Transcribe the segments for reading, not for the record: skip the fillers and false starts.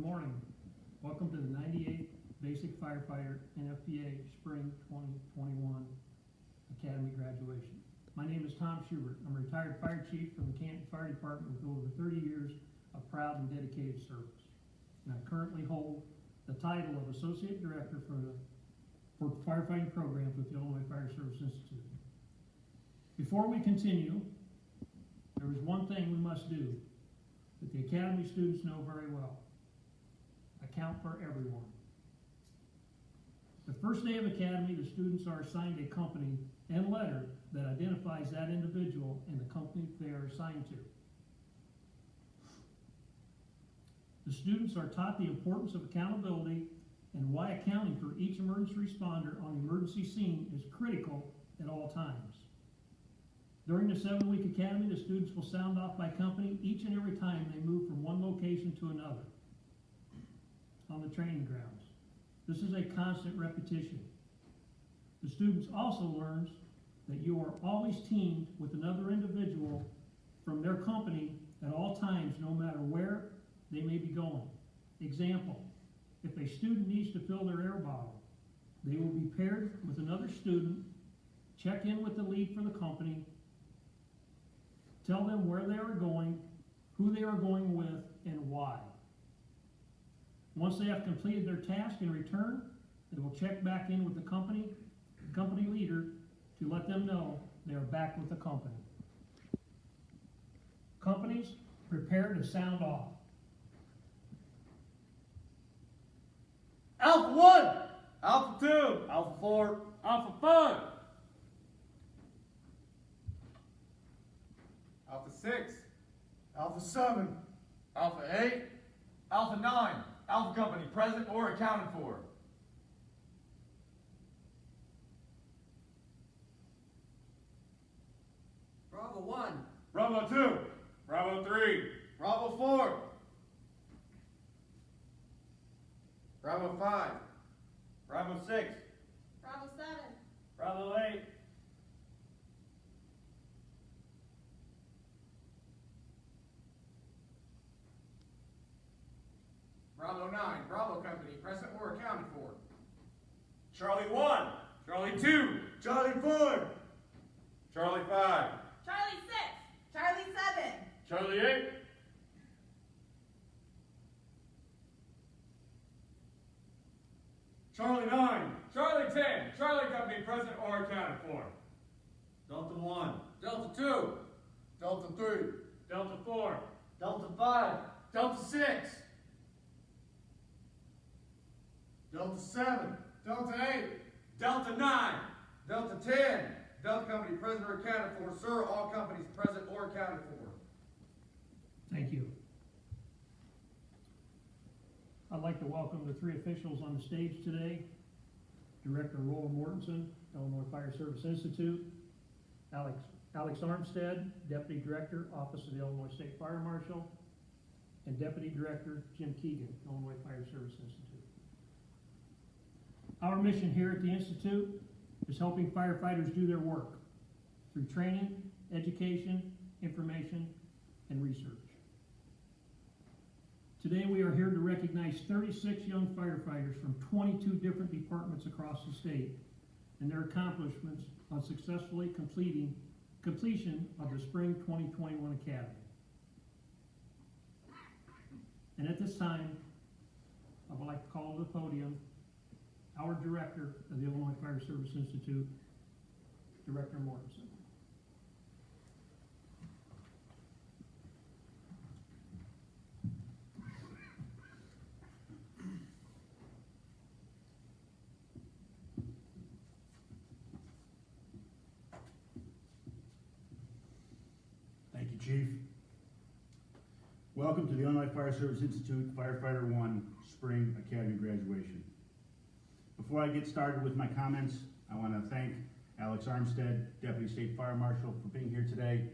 morning. Welcome to the 98th Basic Firefighter NFPA Spring 2021 Academy graduation. My name is Tom Schubert. I'm a retired fire chief from the Canton Fire Department with over 30 years of proud and dedicated service. And I currently hold the title of Associate Director for Firefighting Programs with the Illinois Fire Service Institute. Before we continue, there is one thing we must do that the Academy students know very well: account for everyone. The first day of Academy, the students are assigned a company and letter that identifies that individual and the company they are assigned to. The students are taught the importance of accountability and why accounting for each emergency responder on the emergency scene is critical at all times. During the 7-week academy, the students will sound off by company each and every time they move from one location to another on the training grounds. This is a constant repetition. The students also learn that you are always teamed with another individual from their company at all times, no matter where they may be going. Example, if a student needs to fill their air bottle, they will be paired with another student, check in with the lead for the company, tell them where they are going, who they are going with, and why. Once they have completed their task and return, they will check back in with the company leader to let them know they are back with the company. Companies, prepare to sound off. Alpha 1, Alpha 2, Alpha 4, Alpha 5, Alpha 6, Alpha 7, Alpha 8, Alpha 9, Alpha Company present or accounted for. Bravo 1, Bravo 2, Bravo 3, Bravo 4, Bravo 5, Bravo 6, Bravo 7, Bravo 8, Bravo 9, Bravo Company, present or accounted for. Charlie 1, Charlie 2, Charlie 4, Charlie 5, Charlie 6, Charlie 7, Charlie 8, Charlie 9, Charlie 10, Charlie Company present or accounted for. Delta 1, Delta 2, Delta 3, Delta 4, Delta 5, Delta 6, Delta 7, Delta 8, Delta 9, Delta 10, Delta Company present or accounted for. Sir, all companies present or accounted for. Thank you. I'd like to welcome the three officials on the stage today: Director Roland Mortensen, Illinois Fire Service Institute; Alex Armstead, Deputy Director, Office of the Illinois State Fire Marshal; and Deputy Director Jim Keegan, Illinois Fire Service Institute. Our mission here at the Institute is helping firefighters do their work through training, education, information, and research. Today we are here to recognize 36 young firefighters from 22 different departments across the state and their accomplishments on successfully completion of the Spring 2021 Academy. And at this time, I would like to call to the podium our Director of the Illinois Fire Service Institute, Director Mortensen. Thank you, Chief. Welcome to the Illinois Fire Service Institute Firefighter 1 Spring Academy graduation. Before I get started with my comments, I want to thank Alex Armstead, Deputy State Fire Marshal, for being here today.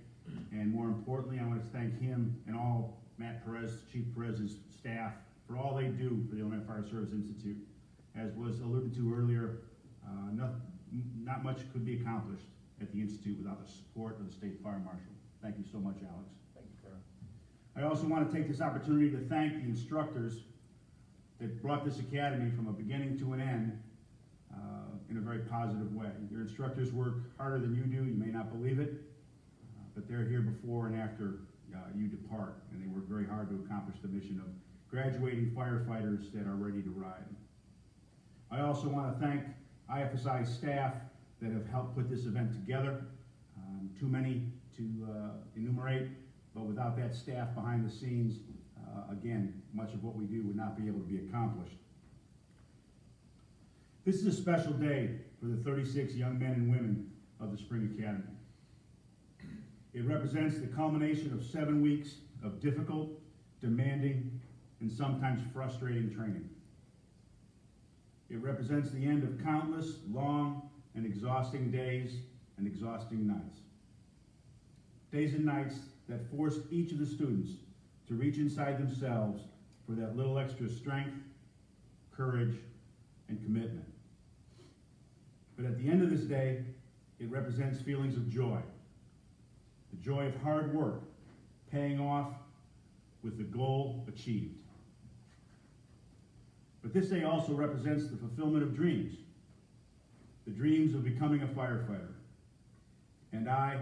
And more importantly, I want to thank him and all Matt Perez, Chief Perez's staff, for all they do for the Illinois Fire Service Institute. As was alluded to earlier, not much could be accomplished at the Institute without the support of the State Fire Marshal. Thank you so much, Alex. Thank you, Carl. I also want to take this opportunity to thank the instructors that brought this academy from a beginning to an end in a very positive way. Your instructors work harder than you do. You may not believe it, but they're here before and after you depart, and they work very hard to accomplish the mission of graduating firefighters that are ready to ride. I also want to thank IFSI staff that have helped put this event together. Too many to enumerate, but without that staff behind the scenes, again, much of what we do would not be able to be accomplished. This is a special day for the 36 young men and women of the Spring Academy. It represents the culmination of 7 weeks of difficult, demanding, and sometimes frustrating training. It represents the end of countless long and exhausting days and exhausting nights. Days and nights that forced each of the students to reach inside themselves for that little extra strength, courage, and commitment. But at the end of this day, it represents feelings of joy. The joy of hard work paying off with the goal achieved. But this day also represents the fulfillment of dreams. The dreams of becoming a firefighter. And I,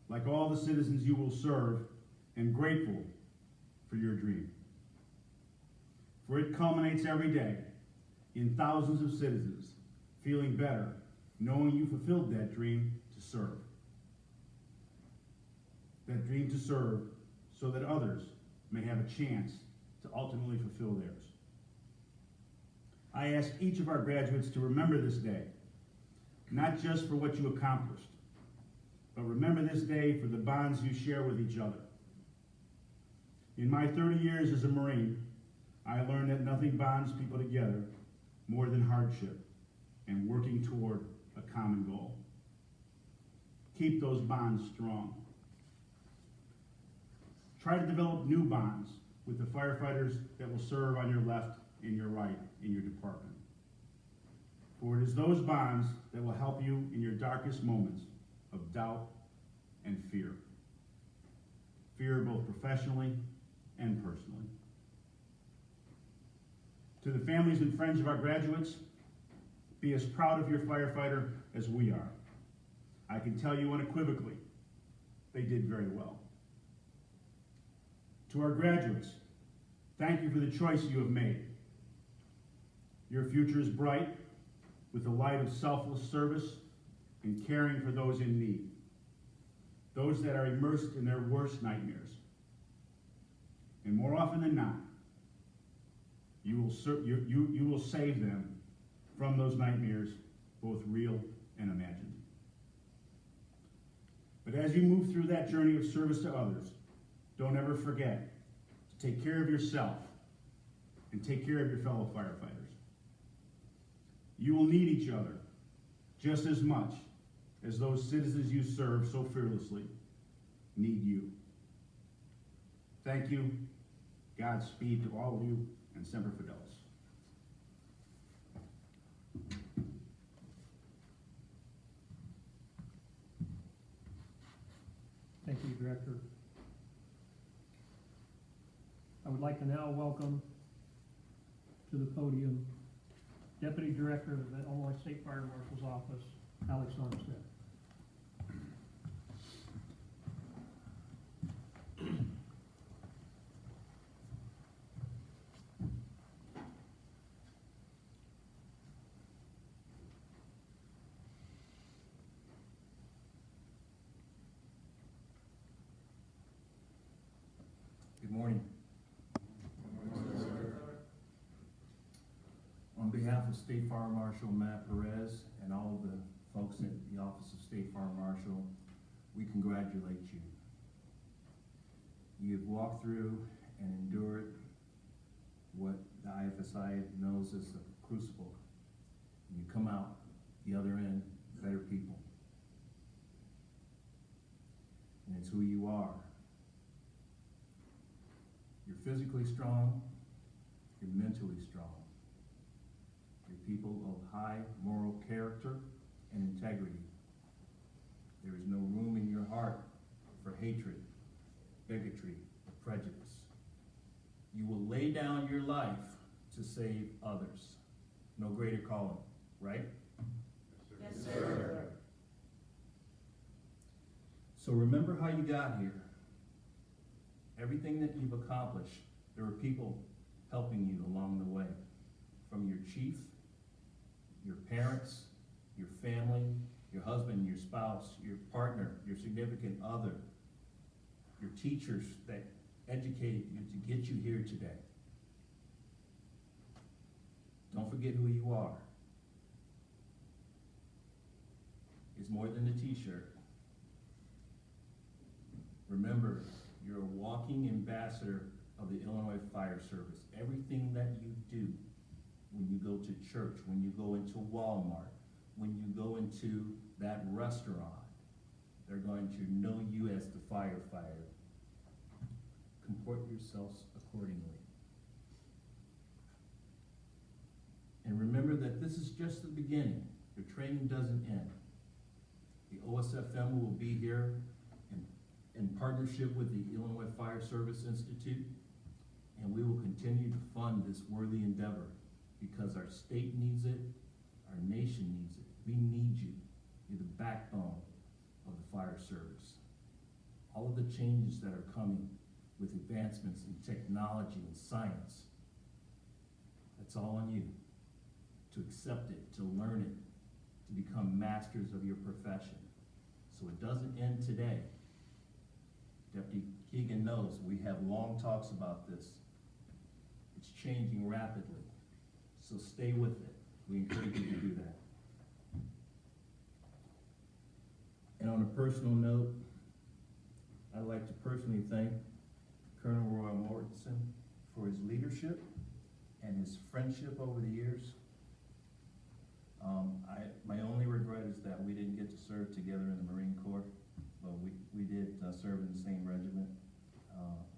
like all the citizens you will serve, am grateful for your dream. For it culminates every day in thousands of citizens feeling better, knowing you fulfilled that dream to serve. That dream to serve so that others may have a chance to ultimately fulfill theirs. I ask each of our graduates to remember this day, not just for what you accomplished, but remember this day for the bonds you share with each other. In my 30 years as a Marine, I learned that nothing bonds people together more than hardship and working toward a common goal. Keep those bonds strong. Try to develop new bonds with the firefighters that will serve on your left and your right in your department. For it is those bonds that will help you in your darkest moments of doubt and fear. Fear both professionally and personally. To the families and friends of our graduates, be as proud of your firefighter as we are. I can tell you unequivocally, they did very well. To our graduates, thank you for the choice you have made. Your future is bright with the light of selfless service and caring for those in need, those that are immersed in their worst nightmares. And more often than not, you will save them from those nightmares, both real and imagined. But as you move through that journey of service to others, don't ever forget to take care of yourself and take care of your fellow firefighters. You will need each other just as much as those citizens you serve so fearlessly need you. Thank you. Godspeed to all of you, and Semper Fidelis. Thank you, Director. I would like to now welcome to the podium Deputy Director of the Illinois State Fire Marshal's Office, Alex Armstead. Good morning. On behalf of State Fire Marshal Matt Perez and all of the folks at the Office of State Fire Marshal, we congratulate you. You've walked through and endured what the IFSI knows as a crucible. And you come out the other end better people. And it's who you are. You're physically strong, you're mentally strong. You're people of high moral character and integrity. There is no room in your heart for hatred, bigotry, or prejudice. You will lay down your life to save others. No greater calling, right? Yes, sir. So remember how you got here. Everything that you've accomplished, there were people helping you along the way. From your chief, your parents, your family, your husband, your spouse, your partner, your significant other, your teachers that educated you to get you here today. Don't forget who you are. It's more than a t-shirt. Remember, you're a walking ambassador of the Illinois Fire Service. Everything that you do, when you go to church, when you go into Walmart, when you go into that restaurant, they're going to know you as the firefighter. Comport yourselves accordingly. And remember that this is just the beginning. Your training doesn't end. The OSFM will be here in partnership with the Illinois Fire Service Institute, and we will continue to fund this worthy endeavor because our state needs it, our nation needs it. We need you. You're the backbone of the fire service. All of the changes that are coming with advancements in technology and science, that's all on you. To accept it, to learn it, to become masters of your profession. So it doesn't end today. Deputy Keegan knows we have long talks about this. It's changing rapidly. So stay with it. We encourage you to do that. And on a personal note, I'd like to personally thank Colonel Roy Mortensen for his leadership and his friendship over the years. My only regret is that we didn't get to serve together in the Marine Corps, but we did serve in the same regiment,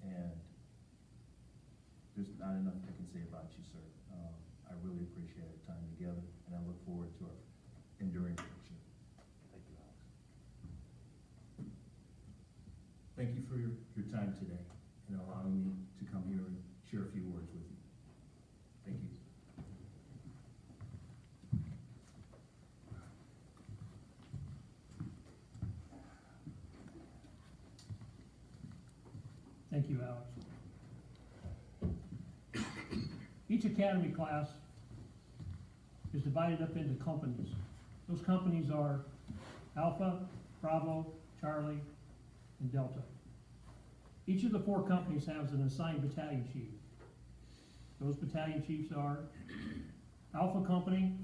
and there's not enough I can say about you, sir. I really appreciate our time together, and I look forward to our enduring friendship. Thank you, Alex. Thank you for your time today and allowing me to come here and share a few words with you. Thank you. Thank you, Alex. Each academy class is divided up into companies. Those companies are Alpha, Bravo, Charlie, and Delta. Each of the four companies has an assigned battalion chief. Those battalion chiefs are Alpha Company,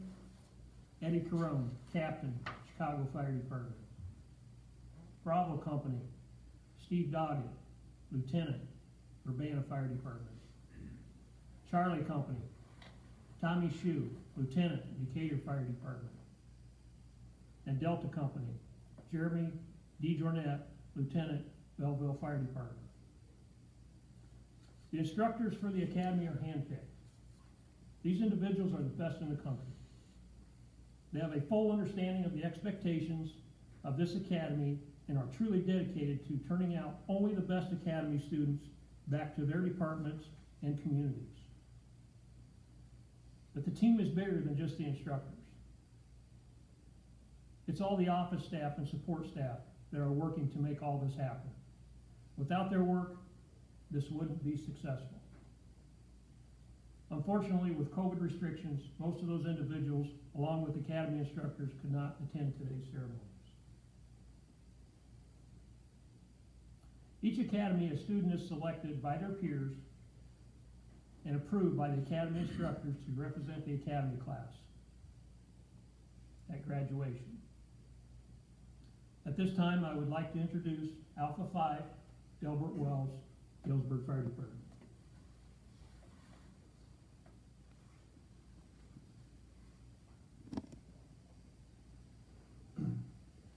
Eddie Carone, Captain, Chicago Fire Department. Bravo Company, Steve Doggett, Lieutenant, Urbana Fire Department. Charlie Company, Tommy Shue, Lieutenant, Decatur Fire Department. And Delta Company, Jeremy DeJournette, Lieutenant, Belleville Fire Department. The instructors for the academy are handpicked. These individuals are the best in the country. They have a full understanding of the expectations of this academy and are truly dedicated to turning out only the best academy students back to their departments and communities. But the team is bigger than just the instructors. It's all the office staff and support staff that are working to make all this happen. Without their work, this wouldn't be successful. Unfortunately, with COVID restrictions, most of those individuals, along with academy instructors, could not attend today's ceremonies. Each academy, a student is selected by their peers and approved by the academy instructors to represent the academy class at graduation. At this time, I would like to introduce Alpha Phi, Delbert Wells, Galesburg Fire Department.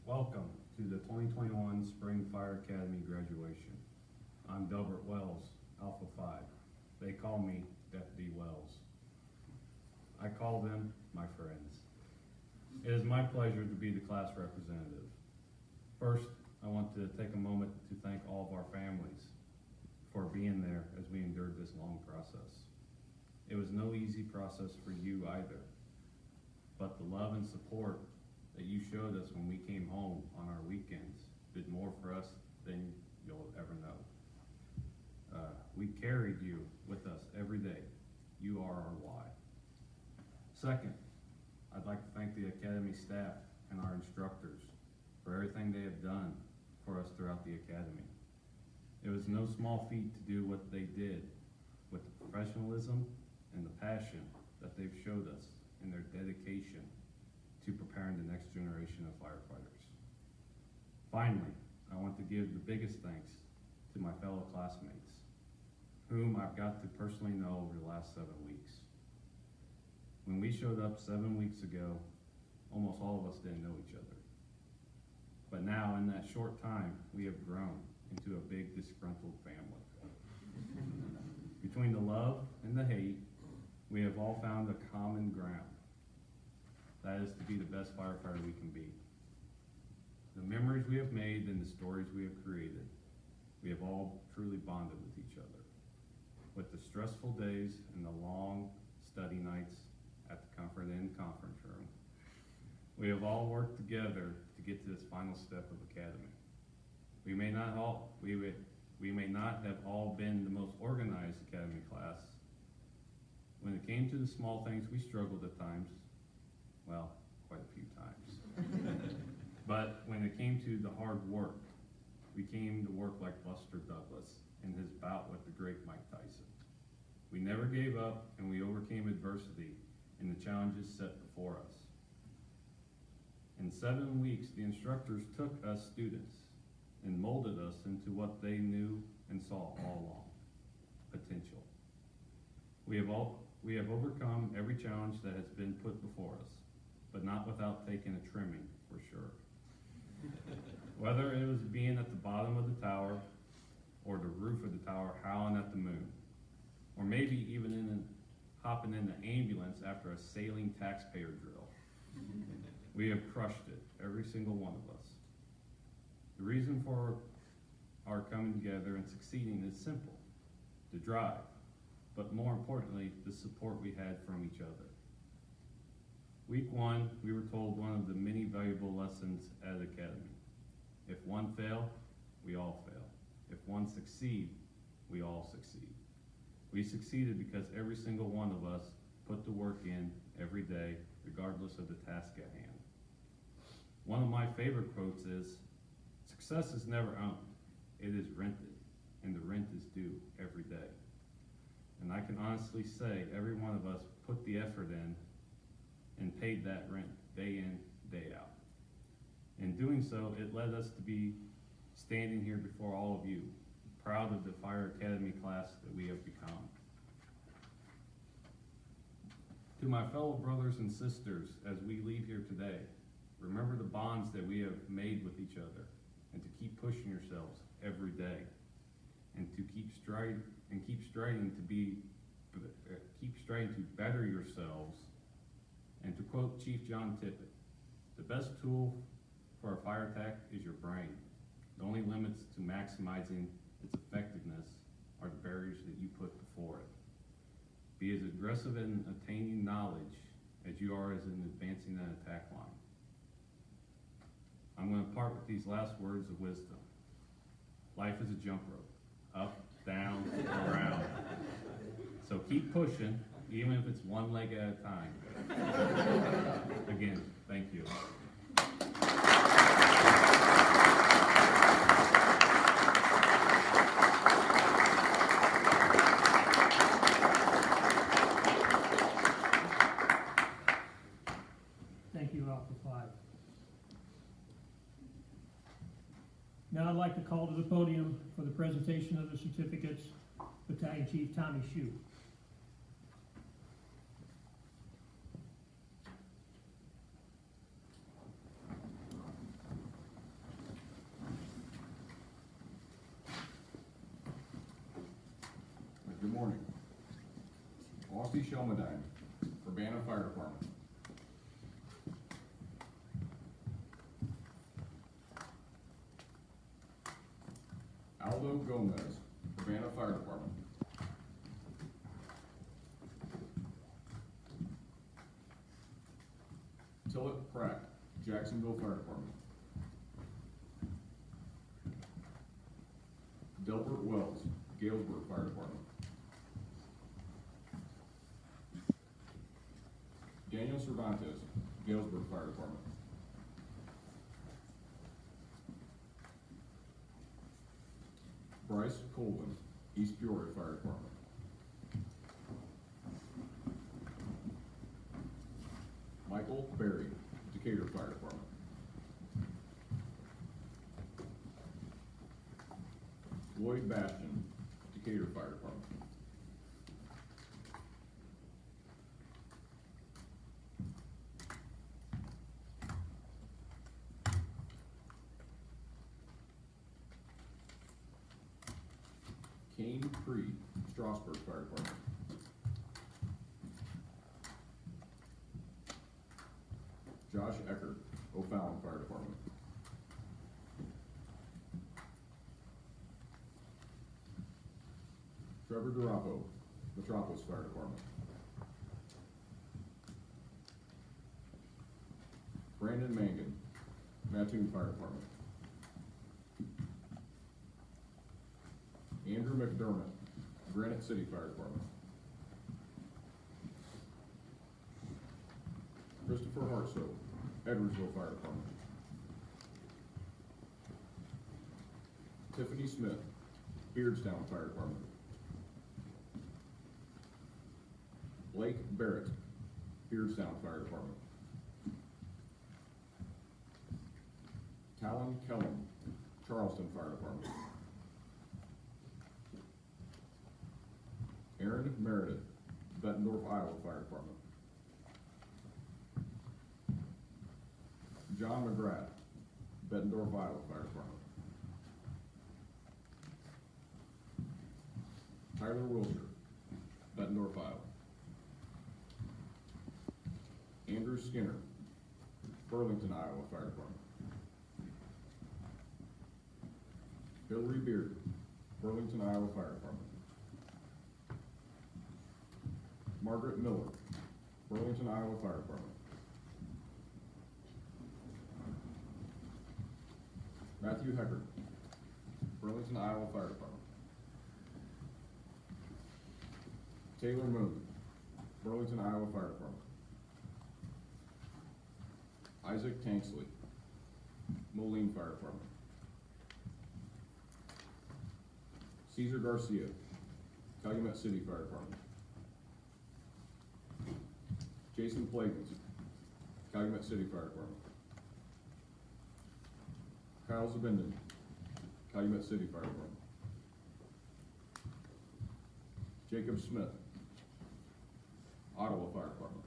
Welcome to the 2021 Spring Fire Academy graduation. I'm Delbert Wells, Alpha Phi. They call me Deputy Wells. I call them my friends. It is my pleasure to be the class representative. First, I want to take a moment to thank all of our families for being there as we endured this long process. It was no easy process for you either, but the love and support that you showed us when we came home on our weekends did more for us than you'll ever know. We carried you with us every day. You are our why. Second, I'd like to thank the Academy staff and our instructors for everything they have done for us throughout the Academy. It was no small feat to do what they did with the professionalism and the passion that they've showed us in their dedication to preparing the next generation of firefighters. Finally, I want to give the biggest thanks to my fellow classmates, whom I've got to personally know over the last 7 weeks. When we showed up 7 weeks ago, almost all of us didn't know each other. But now, in that short time, we have grown into a big disgruntled family. Between the love and the hate, we have all found a common ground. That is to be the best firefighter we can be. The memories we have made and the stories we have created, we have all truly bonded with each other. With the stressful days and the long study nights at the Comfort Inn conference room, we have all worked together to get to this final step of Academy. We may not have all been the most organized Academy class. When it came to the small things, we struggled at times. Well, quite a few times. But when it came to the hard work, we came to work like Buster Douglas in his bout with the great Mike Tyson. We never gave up, and we overcame adversity and the challenges set before us. In 7 weeks, the instructors took us students and molded us into what they knew and saw all along: potential. We have overcome every challenge that has been put before us, but not without taking a trimming, for sure. Whether it was being at the bottom of the tower, or the roof of the tower howling at the moon, or maybe even hopping in the ambulance after a sailing taxpayer drill. We have crushed it, every single one of us. The reason for our coming together and succeeding is simple: the drive, but more importantly, the support we had from each other. Week 1, we were told one of the many valuable lessons at Academy. If one fail, we all fail. If one succeed, we all succeed. We succeeded because every single one of us put the work in every day, regardless of the task at hand. One of my favorite quotes is, "Success is never owned, it is rented, and the rent is due every day." And I can honestly say every one of us put the effort in and paid that rent day in, day out. In doing so, it led us to be standing here before all of you, proud of the Fire Academy class that we have become. To my fellow brothers and sisters, as we leave here today, remember the bonds that we have made with each other, and to keep pushing yourselves every day, and to keep striving to better yourselves. And to quote Chief John Tippett, "The best tool for a fire tech is your brain. The only limits to maximizing its effectiveness are the barriers that you put before it. Be as aggressive in attaining knowledge as you are as in advancing that attack line." I'm going to part with these last words of wisdom. Life is a jump rope, up, down, around. So keep pushing, even if it's one leg at a time. Again, thank you. Thank you, Alpha 5. Now I'd like to call to the podium for the presentation of the certificates, Battalion Chief Tommy Shue. Good morning. Aussie Shelmadine, Urbana Fire Department. Aldo Gomez, Urbana Fire Department. Jacksonville Fire Department. Delbert Wells, Galesburg Fire Department. Daniel Cervantes, Galesburg Fire Department. Bryce Colvin, East Peoria Fire Department. Michael Berry, Decatur Fire Department. Lloyd Bastian, Decatur Fire Department. Kane Creed, Strasburg Fire Department. Josh Eckert, O'Fallon Fire Department. Trevor Durapo, Metropolis Fire Department. Brandon Mangan, Mattoon Fire Department. Andrew McDermott, Granite City Fire Department. Christopher Hartsoe, Edwardsville Fire Department. Tiffany Smith, Beardstown Fire Department. Blake Barrett, Beardstown Fire Department. Talon Kellum, Charleston Fire Department. Aaron Meredith, Bettendorf, Iowa Fire Department. John McGrath, Bettendorf, Iowa Fire Department. Tyler Wilshire, Bettendorf, Iowa. Andrew Skinner, Burlington, Iowa Fire Department. Hillary Beard, Burlington, Iowa Fire Department. Margaret Miller, Burlington, Iowa Fire Department. Matthew Heckert, Burlington, Iowa Fire Department. Taylor Moon, Burlington, Iowa Fire Department. Isaac Tanksley, Moline Fire Department. Cesar Garcia, Calumet City Fire Department. Jason Plagans, Calumet City Fire Department. Kyle Zabinden, Calumet City Fire Department. Jacob Smith, Ottawa Fire Department.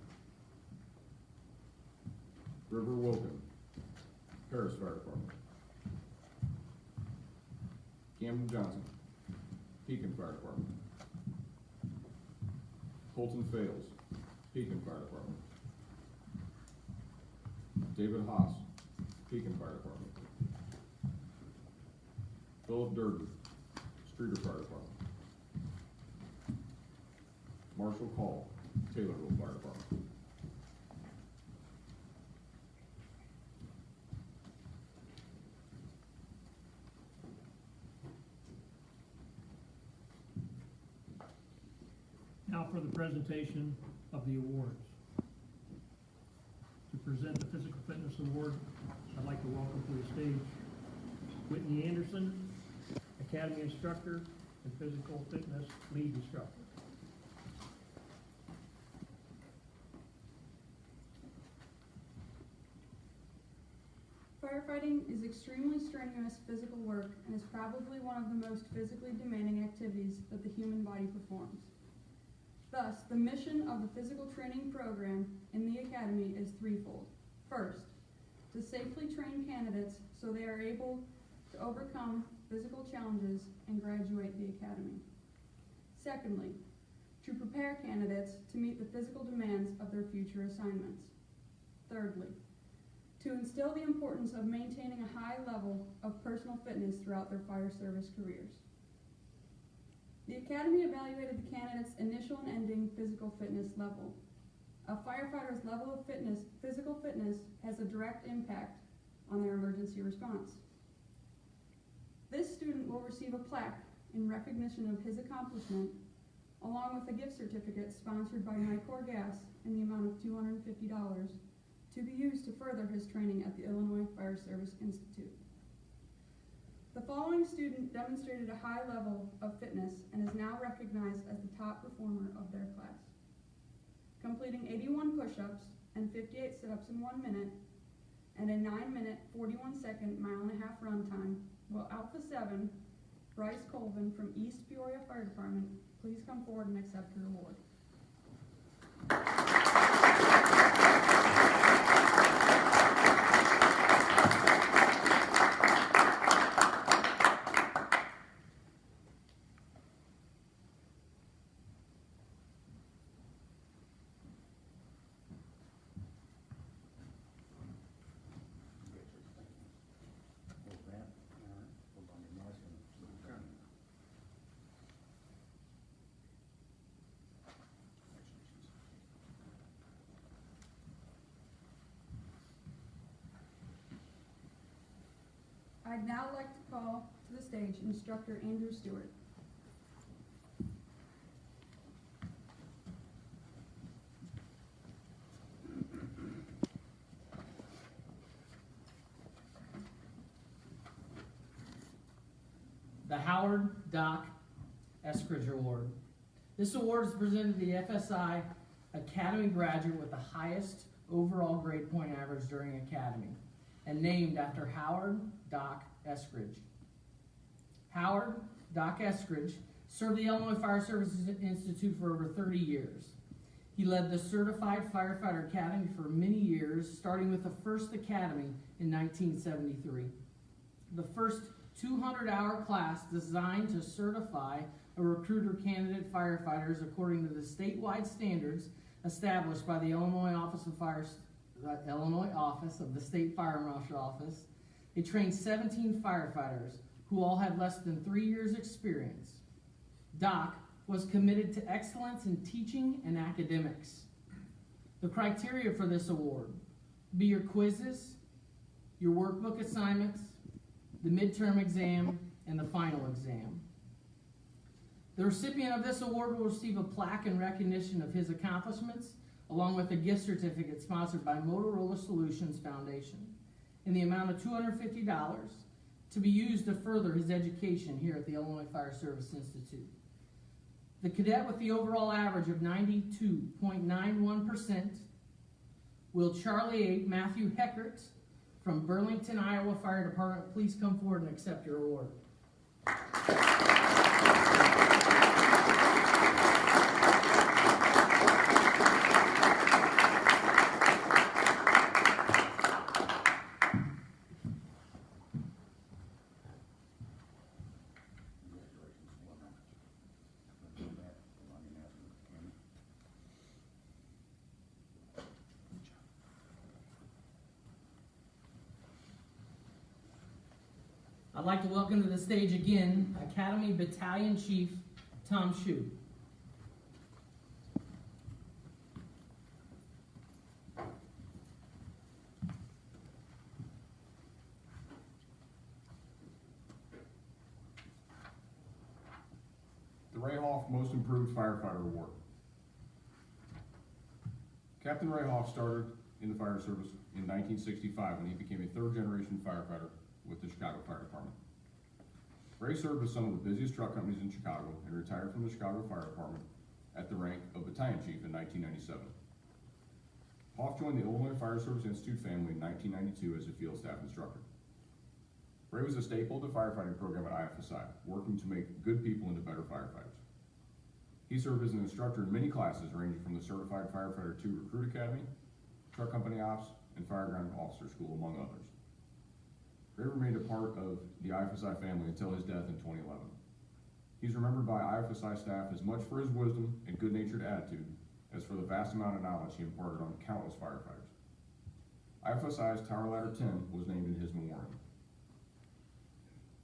River Wilkin, Paris Fire Department. Camden Johnson, Pekin Fire Department. Colton Fales, Pekin Fire Department. David Haas, Pekin Fire Department. Philip Durden, Streeter Fire Department. Marshall Call, Taylorville Fire Department. Now for the presentation of the awards. To present the Physical Fitness Award, I'd like to welcome to the stage Whitney Anderson, Academy Instructor and Physical Fitness Lead Instructor. Firefighting is extremely strenuous physical work and is probably one of the most physically demanding activities that the human body performs. Thus, the mission of the physical training program in the Academy is threefold. First, to safely train candidates so they are able to overcome physical challenges and graduate the Academy. Secondly, to prepare candidates to meet the physical demands of their future assignments. Thirdly, to instill the importance of maintaining a high level of personal fitness throughout their fire service careers. The Academy evaluated the candidates' initial and ending physical fitness level. a firefighter's level of physical fitness has a direct impact on their emergency response. This student will receive a plaque in recognition of his accomplishment, along with a gift certificate sponsored by Nicor Gas in the amount of $250 to be used to further his training at the Illinois Fire Service Institute. The following student demonstrated a high level of fitness and is now recognized as the top performer of their class. Completing 81 push-ups and 58 sit-ups in 1 minute and a 9-minute, 41-second mile-and-a-half run time will Alpha 7, Bryce Colvin from East Peoria Fire Department, please come forward and accept your award. I'd now like to call to the stage Instructor Andrew Stewart. The Howard Doc Eskridge Award. This award is presented to the FSI Academy graduate with the highest overall grade point average during Academy and named after Howard Doc Eskridge. Howard Doc Eskridge served the Illinois Fire Service Institute for over 30 years. He led the Certified Firefighter Academy for many years, starting with the first academy in 1973. The first 200-hour class designed to certify a recruiter candidate firefighters according to the statewide standards established by the Illinois Office of the State Fire Marshal Office. They trained 17 firefighters who all had less than 3 years experience. Doc was committed to excellence in teaching and academics. The criteria for this award be your quizzes, your workbook assignments, the midterm exam, and the final exam. The recipient of this award will receive a plaque in recognition of his accomplishments, along with a gift certificate sponsored by Motorola Solutions Foundation in the amount of $250 to be used to further his education here at the Illinois Fire Service Institute. The cadet with the overall average of 92.91% will Charlie 8 Matthew Heckert from Burlington, Iowa Fire Department. Please come forward and accept your award. I'd like to welcome to the stage again Academy Battalion Chief Tom Shue. The Ray Hoff Most Improved Firefighter Award. Captain Ray Hoff started in the fire service in 1965 when he became a third-generation firefighter with the Chicago Fire Department. Ray served with some of the busiest truck companies in Chicago and retired from the Chicago Fire Department at the rank of Battalion Chief in 1997. Hoff joined the Illinois Fire Service Institute family in 1992 as a field staff instructor. Ray was a staple of the firefighting program at IFSI, working to make good people into better firefighters. He served as an instructor in many classes ranging from the Certified Firefighter II Recruit Academy, Truck Company Ops, and Fireground Officer School, among others. Ray remained a part of the IFSI family until his death in 2011. He's remembered by IFSI staff as much for his wisdom and good-natured attitude as for the vast amount of knowledge he imparted on countless firefighters. IFSI's Tower Ladder 10 was named in his memoriam.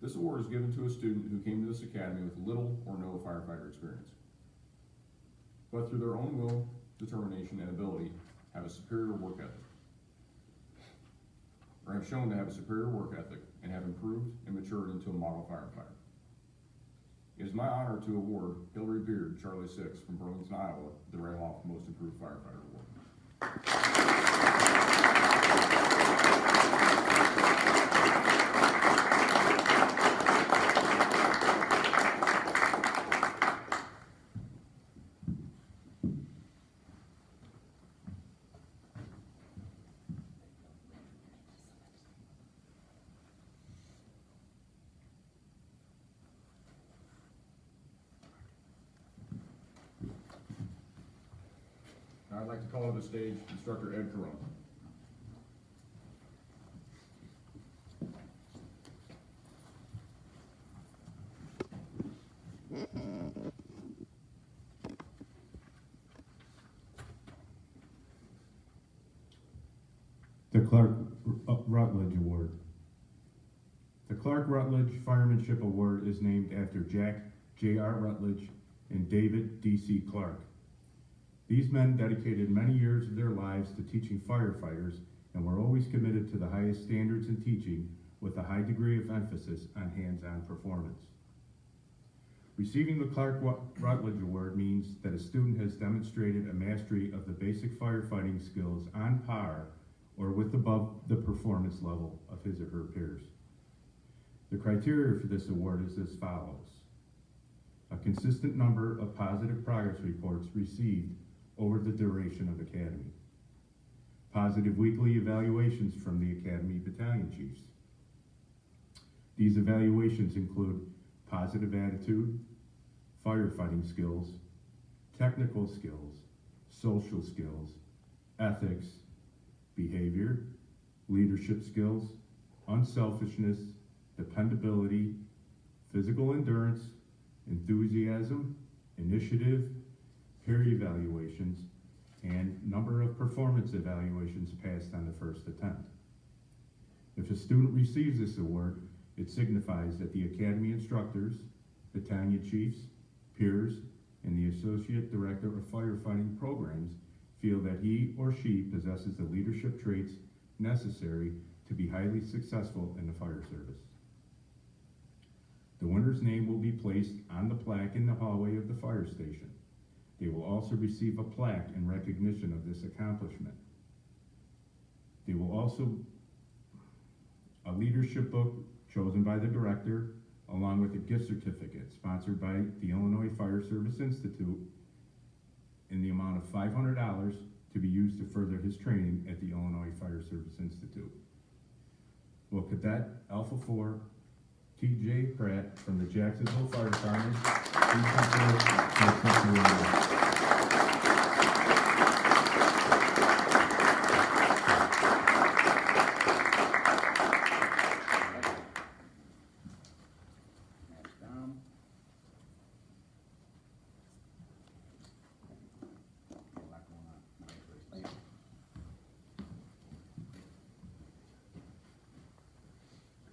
This award is given to a student who came to this academy with little or no firefighter experience. But through their own will determination, and ability have a superior work ethic, or have shown to have a superior work ethic and have improved and matured into a model firefighter. It is my honor to award Hillary Beard, Charlie 6 from Burlington, Iowa, the Randolph Most Improved Firefighter Award. Now I'd like to call to the stage Instructor Ed Corona. The Clark Rutledge Award. The Clark Rutledge Firemanship Award is named after Jack J.R. Rutledge and David D.C. Clark. These men dedicated many years of their lives to teaching firefighters and were always committed to the highest standards in teaching with a high degree of emphasis on hands-on performance. Receiving the Clark Rutledge Award means that a student has demonstrated a mastery of the basic firefighting skills on par or with above the performance level of his or her peers. The criteria for this award is as follows: a consistent number of positive progress reports received over the duration of academy, positive weekly evaluations from the academy battalion chiefs. These evaluations include positive attitude, firefighting skills, technical skills, social skills, ethics, behavior, leadership skills, unselfishness, dependability, physical endurance, enthusiasm, initiative, peer evaluations, and number of performance evaluations passed on the first attempt. If a student receives this award, it signifies that the academy instructors, battalion chiefs, peers, and the associate director of firefighting programs feel that he or she possesses the leadership traits necessary to be highly successful in the fire service. The winner's name will be placed on the plaque in the hallway of the fire station. They will also receive a plaque in recognition of this accomplishment. They will also a leadership book chosen by the director, along with a gift certificate sponsored by the Illinois Fire Service Institute in the amount of $500 to be used to further his training at the Illinois Fire Service Institute. Will Cadet Alpha 4 T.J. Pratt from the Jacksonville Fire Department please come forward and accept the award.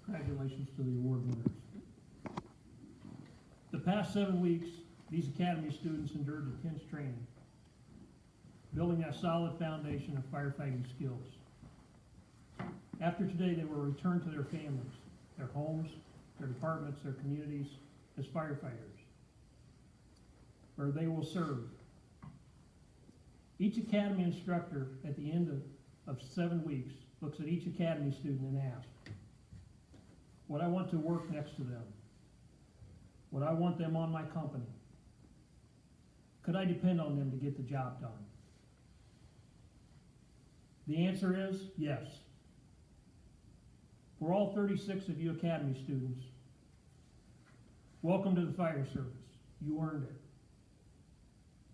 Congratulations to the award winners. The past 7 weeks, these academy students endured intense training, building that solid foundation of firefighting skills. After today, they will return to their families, their homes, their departments, their communities as firefighters, where they will serve. Each academy instructor at the end of 7 weeks looks at each academy student and asks, would I want to work next to them? Would I want them on my company? Could I depend on them to get the job done? The answer is yes. For all 36 of you academy students, welcome to the fire service. You earned it.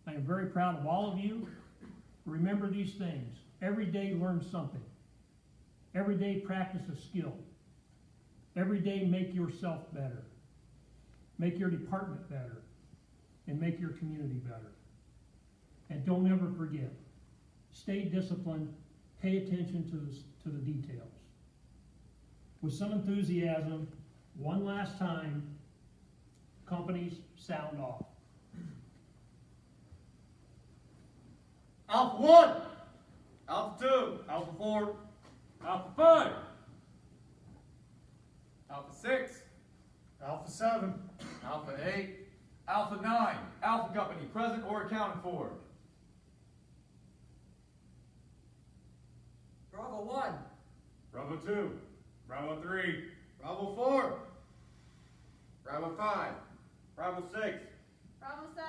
I am very proud of all of you. Remember these things. Every day learn something. Every day practice a skill. Every day make yourself better. Make your department better. And make your community better. And don't ever forget, stay disciplined, pay attention to the details. With some enthusiasm, one last time, companies sound off. Alpha 1, Alpha 2, Alpha 4, Alpha 5, Alpha 6, Alpha 7, Alpha 8, Alpha 9, Alpha Company, present or accounted for. Bravo 1, Bravo 2, Bravo 3, Bravo 4, Bravo 5, Bravo 6, Bravo 7.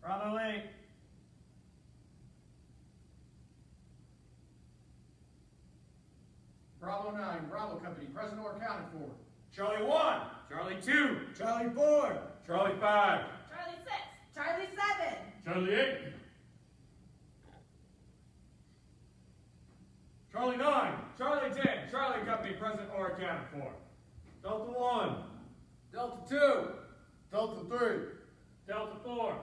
Bravo 8, Bravo 9, Bravo Company, present or accounted for. Charlie 1, Charlie 2, Charlie 4, Charlie 5, Charlie 6, Charlie 7, Charlie 8, Charlie 9, Charlie 10, Charlie Company, present or accounted for. Delta 1, Delta 2, Delta 3, Delta 4,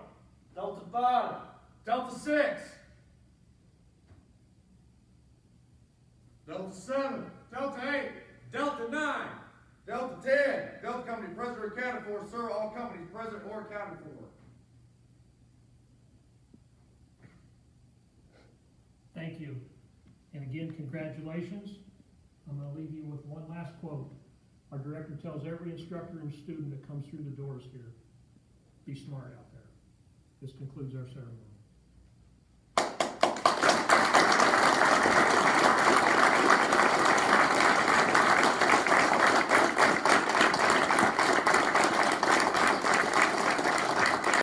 Delta 5, Delta 6, Delta 7, Delta 8, Delta 9, Delta 10, Delta Company, present or accounted for. Sir, all companies present or accounted for. Thank you. And again, congratulations. I'm going to leave you with one last quote. Our director tells every instructor and student that comes through the doors here, be smart out there. This concludes our ceremony.